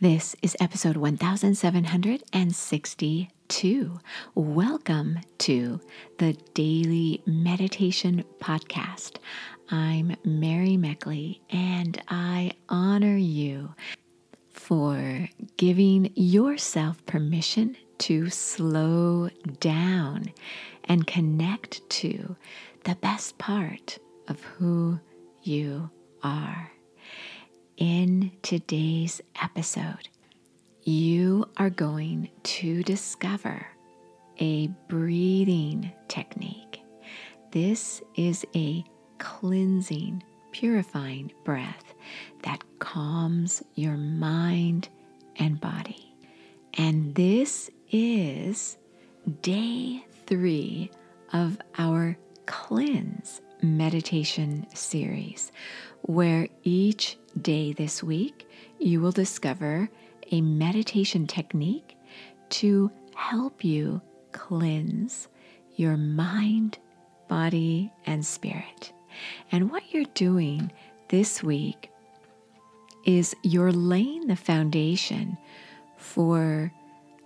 This is episode 1762. Welcome to the Daily Meditation Podcast. I'm Mary Meckley, and I honor you for giving yourself permission to slow down and connect to the best part of who you are. In today's episode, you are going to discover a breathing technique. This is a cleansing, purifying breath that calms your mind and body. And this is day 3 of our cleanse meditation series, where each day this week you will discover a meditation technique to help you cleanse your mind, body, and spirit. And what you're doing this week is you're laying the foundation for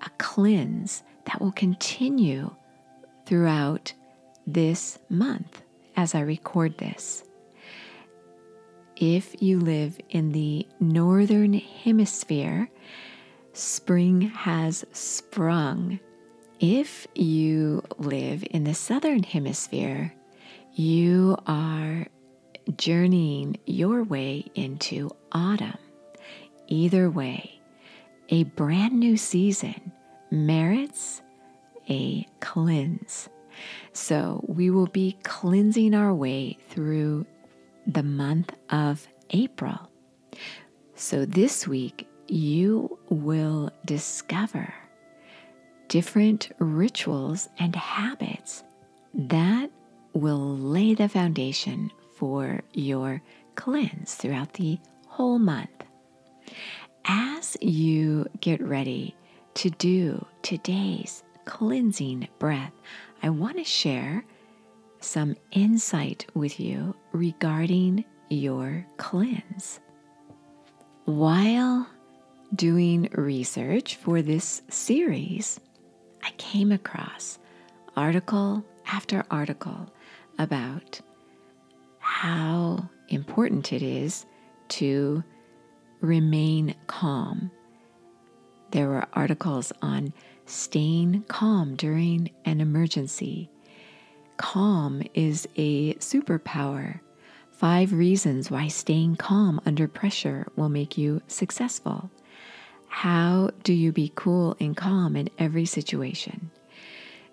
a cleanse that will continue throughout this month as I record this. If you live in the northern hemisphere, spring has sprung. If you live in the southern hemisphere, you are journeying your way into autumn. Either way, a brand new season merits a cleanse. So we will be cleansing our way through the month of April. So this week, you will discover different rituals and habits that will lay the foundation for your cleanse throughout the whole month. As you get ready to do today's cleansing breath, I want to share some insight with you regarding your cleanse. While doing research for this series, I came across article after article about how important it is to remain calm. There were articles on staying calm during an emergency. Calm is a superpower. 5 reasons why staying calm under pressure will make you successful. How do you be cool and calm in every situation?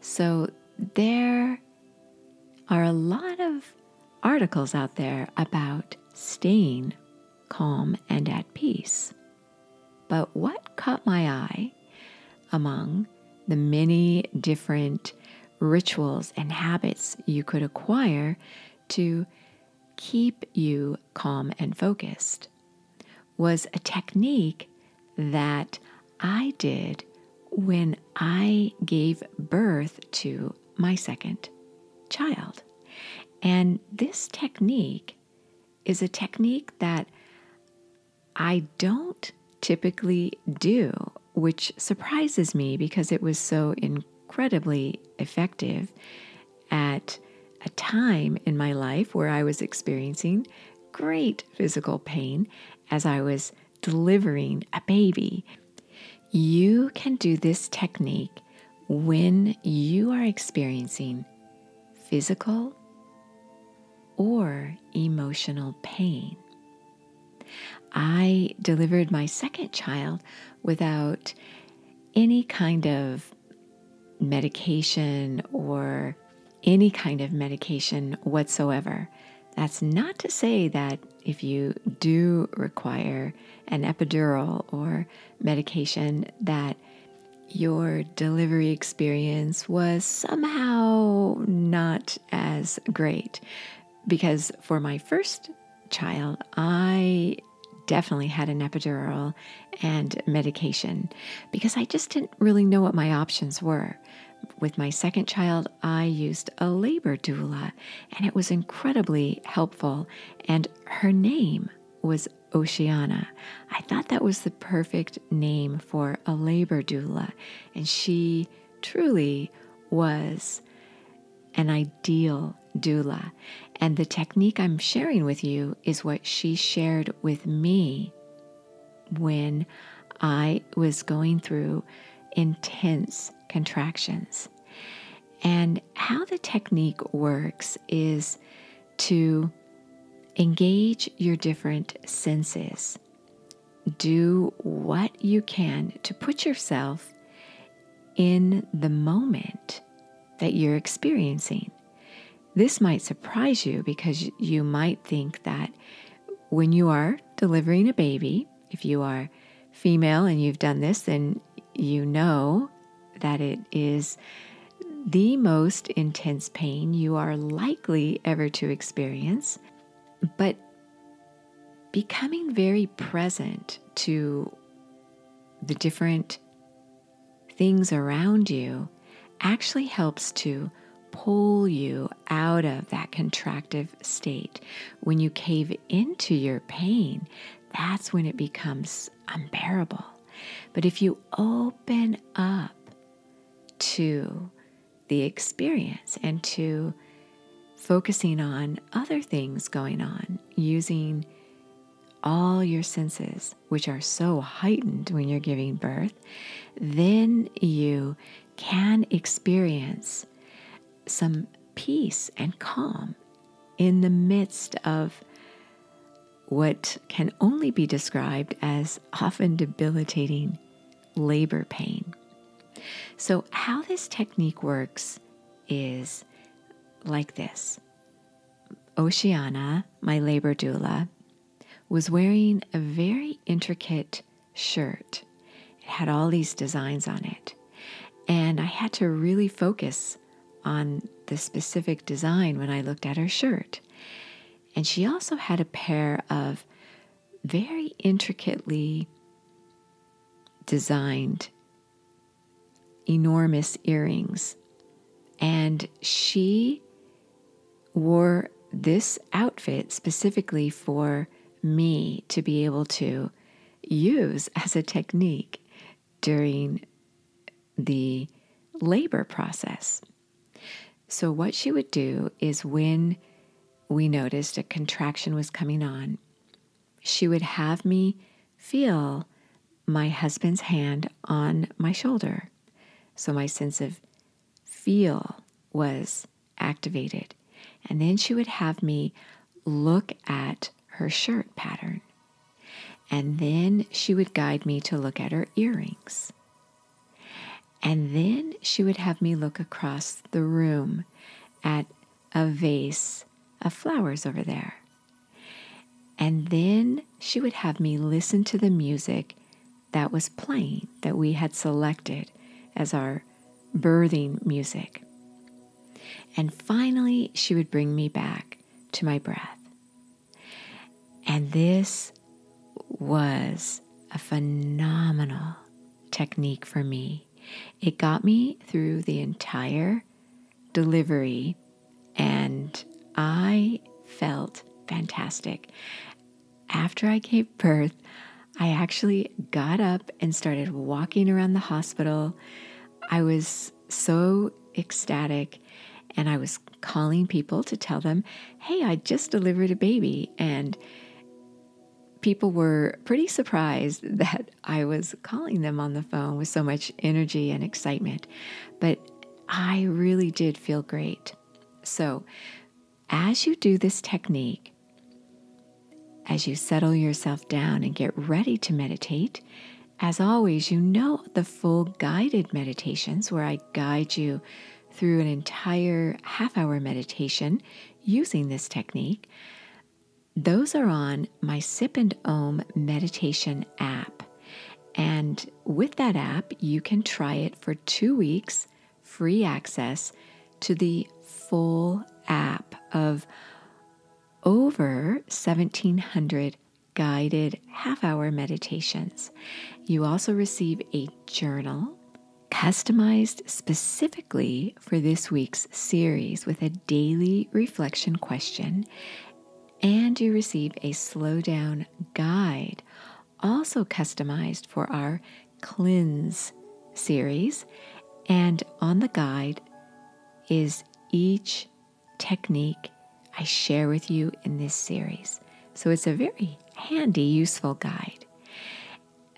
So there are a lot of articles out there about staying calm and at peace. But what caught my eye among the many different rituals and habits you could acquire to keep you calm and focused was a technique that I did when I gave birth to my second child. And this technique is a technique that I don't typically do, which surprises me because it was so incredibly effective at a time in my life where I was experiencing great physical pain as I was delivering a baby. You can do this technique when you are experiencing physical or emotional pain. I delivered my second child without any kind of medication or any kind of medication whatsoever. That's not to say that if you do require an epidural or medication that your delivery experience was somehow not as great. Because for my first child, I definitely had an epidural and medication because I just didn't really know what my options were. With my second child, I used a labor doula, and it was incredibly helpful. And her name was Oceana. I thought that was the perfect name for a labor doula, and she truly was an ideal doula. And the technique I'm sharing with you is what she shared with me when I was going through intense contractions. And how the technique works is to engage your different senses. Do what you can to put yourself in the moment that you're experiencing. This might surprise you because you might think that when you are delivering a baby, if you are female and you've done this, then you know that it is the most intense pain you are likely ever to experience. But becoming very present to the different things around you actually helps to pull you out of that contractive state. When you cave into your pain, that's when it becomes unbearable. But if you open up to the experience and to focusing on other things going on, using all your senses, which are so heightened when you're giving birth, then you can experience some peace and calm in the midst of what can only be described as often debilitating labor pain. So how this technique works is like this. Oceana, my labor doula, was wearing a very intricate shirt. It had all these designs on it. And I had to really focus on the specific design when I looked at her shirt. And she also had a pair of very intricately designed enormous earrings. And she wore this outfit specifically for me to be able to use as a technique during the labor process. So what she would do is when we noticed a contraction was coming on, she would have me feel my husband's hand on my shoulder. So my sense of feel was activated. And then she would have me look at her shirt pattern. And then she would guide me to look at her earrings. And then she would have me look across the room at a vase of flowers over there. And then she would have me listen to the music that was playing, that we had selected as our birthing music. And finally, she would bring me back to my breath. And this was a phenomenal technique for me. It got me through the entire delivery, and I felt fantastic. After I gave birth, I actually got up and started walking around the hospital. I was so ecstatic, and I was calling people to tell them, hey, I just delivered a baby. And people were pretty surprised that I was calling them on the phone with so much energy and excitement. But I really did feel great. So as you do this technique, as you settle yourself down and get ready to meditate, as always, you know the full guided meditations where I guide you through an entire half-hour meditation using this technique. Those are on my Sip and Om meditation app. And with that app, you can try it for 2 weeks, free access to the full app of over 1,700 guided half-hour meditations. You also receive a journal customized specifically for this week's series with a daily reflection question And you receive a slow down guide, also customized for our Cleanse series. And on the guide is each technique I share with you in this series. So it's a very handy, useful guide.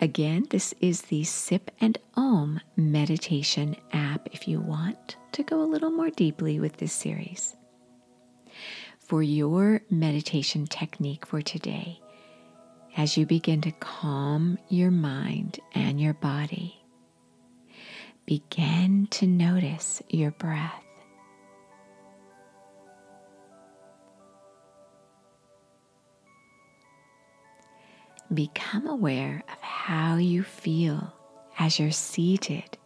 Again, this is the Sip and Om meditation app if you want to go a little more deeply with this series. For your meditation technique for today, as you begin to calm your mind and your body, begin to notice your breath. Become aware of how you feel as you're seated,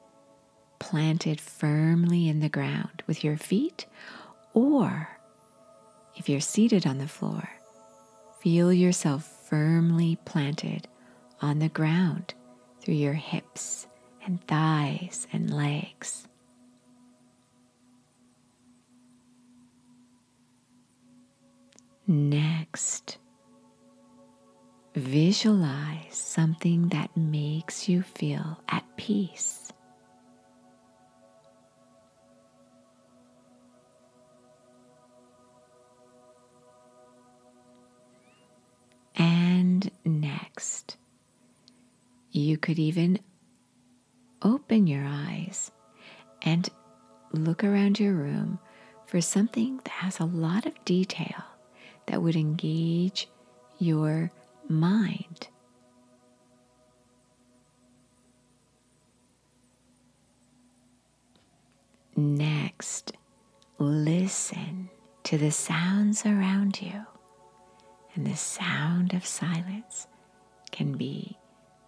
planted firmly in the ground with your feet, or if you're seated on the floor, feel yourself firmly planted on the ground through your hips and thighs and legs. Next, visualize something that makes you feel at peace. And next, you could even open your eyes and look around your room for something that has a lot of detail that would engage your mind. Next, listen to the sounds around you, and the sound of silence can be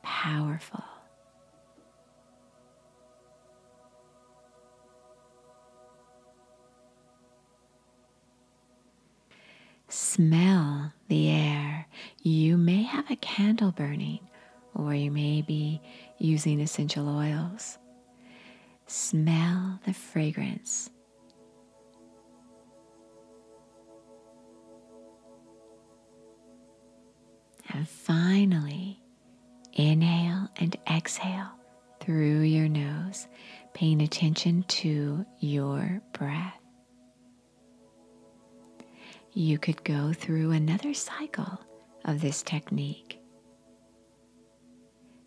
powerful. Smell the air. You may have a candle burning, or you may be using essential oils. Smell the fragrance. And finally, inhale and exhale through your nose, paying attention to your breath. You could go through another cycle of this technique.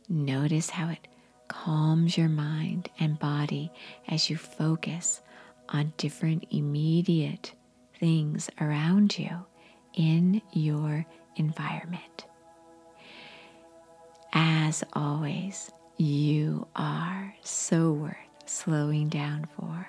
Notice how it calms your mind and body as you focus on different immediate things around you in your environment. As always, you are so worth slowing down for.